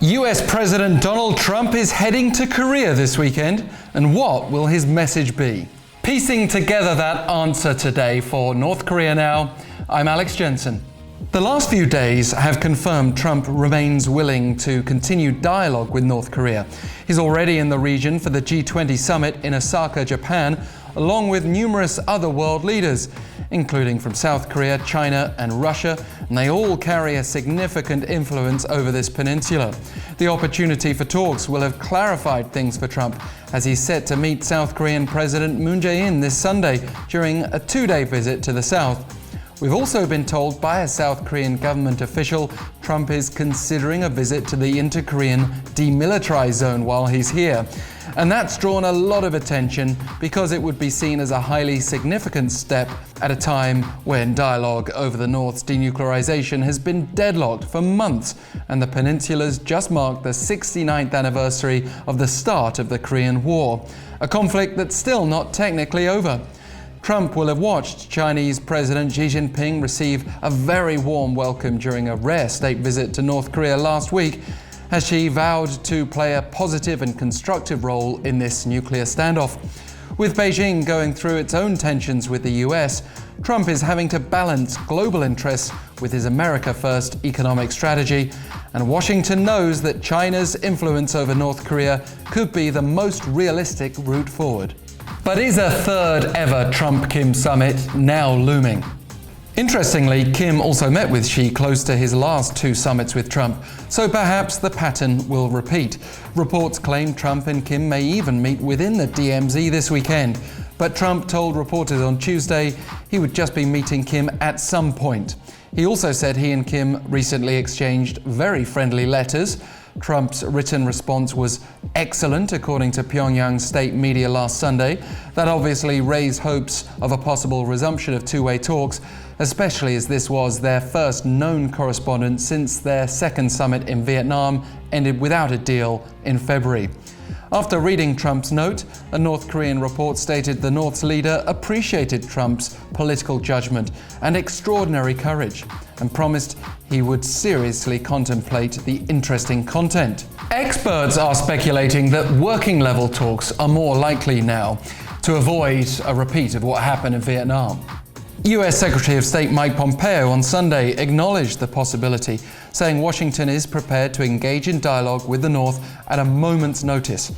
US President Donald Trump is heading to Korea this weekend, and what will his message be? Piecing together that answer today for North Korea Now, I'm Alex Jensen. The last few days have confirmed Trump remains willing to continue dialogue with North Korea. He's already in the region for the G20 summit in Osaka, Japan, along with numerous other world leaders, including from South Korea, China and Russia, and they all carry a significant influence over this peninsula. The opportunity for talks will have clarified things for Trump as he's set to meet South Korean President Moon Jae-in this Sunday during a two-day visit to the South. We've also been told by a South Korean government official Trump is considering a visit to the inter-Korean Demilitarized Zone while he's here. And that's drawn a lot of attention because it would be seen as a highly significant step at a time when dialogue over the North's denuclearization has been deadlocked for months, and the peninsula's just marked the 69th anniversary of the start of the Korean War, a conflict that's still not technically over. Trump will have watched Chinese President Xi Jinping receive a very warm welcome during a rare state visit to North Korea last week, as she vowed to play a positive and constructive role in this nuclear standoff. With Beijing going through its own tensions with the US, Trump is having to balance global interests with his America First economic strategy, and Washington knows that China's influence over North Korea could be the most realistic route forward. But is a third ever Trump-Kim summit now looming? Interestingly, Kim also met with Xi close to his last two summits with Trump, so perhaps the pattern will repeat. Reports claim Trump and Kim may even meet within the DMZ this weekend, but Trump told reporters on Tuesday he would just be meeting Kim at some point. He also said he and Kim recently exchanged very friendly letters. Trump's written response was excellent, according to Pyongyang state media last Sunday. That obviously raised hopes of a possible resumption of two-way talks, especially as this was their first known correspondence since their second summit in Vietnam ended without a deal in February. After reading Trump's note, a North Korean report stated the North's leader appreciated Trump's political judgment and extraordinary courage, and promised he would seriously contemplate the interesting content. Experts are speculating that working-level talks are more likely now to avoid a repeat of what happened in Vietnam. US Secretary of State Mike Pompeo on Sunday acknowledged the possibility, saying Washington is prepared to engage in dialogue with the North at a moment's notice.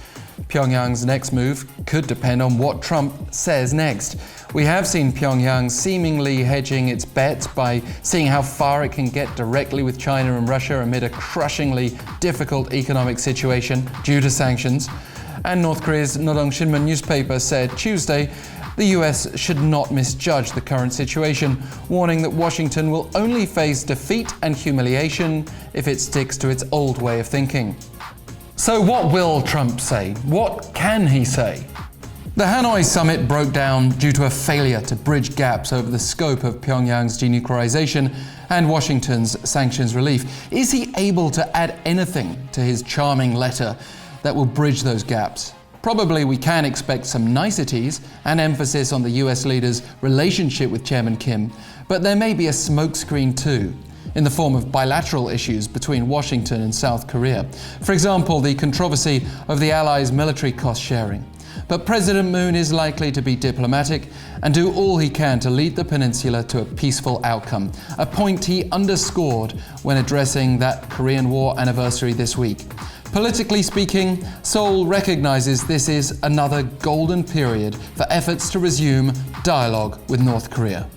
Pyongyang's next move could depend on what Trump says next. We have seen Pyongyang seemingly hedging its bets by seeing how far it can get directly with China and Russia amid a crushingly difficult economic situation due to sanctions. And North Korea's Noreong Shinmun newspaper said Tuesday the US should not misjudge the current situation, warning that Washington will only face defeat and humiliation if it sticks to its old way of thinking. So what will Trump say? What can he say? The Hanoi summit broke down due to a failure to bridge gaps over the scope of Pyongyang's denuclearization and Washington's sanctions relief. Is he able to add anything to his charming letter that will bridge those gaps? Probably we can expect some niceties and emphasis on the US leader's relationship with Chairman Kim, but there may be a smokescreen too, in the form of bilateral issues between Washington and South Korea. For example, the controversy of the Allies' military cost sharing. But President Moon is likely to be diplomatic and do all he can to lead the peninsula to a peaceful outcome, a point he underscored when addressing that Korean War anniversary this week. Politically speaking, Seoul recognizes this is another golden period for efforts to resume dialogue with North Korea.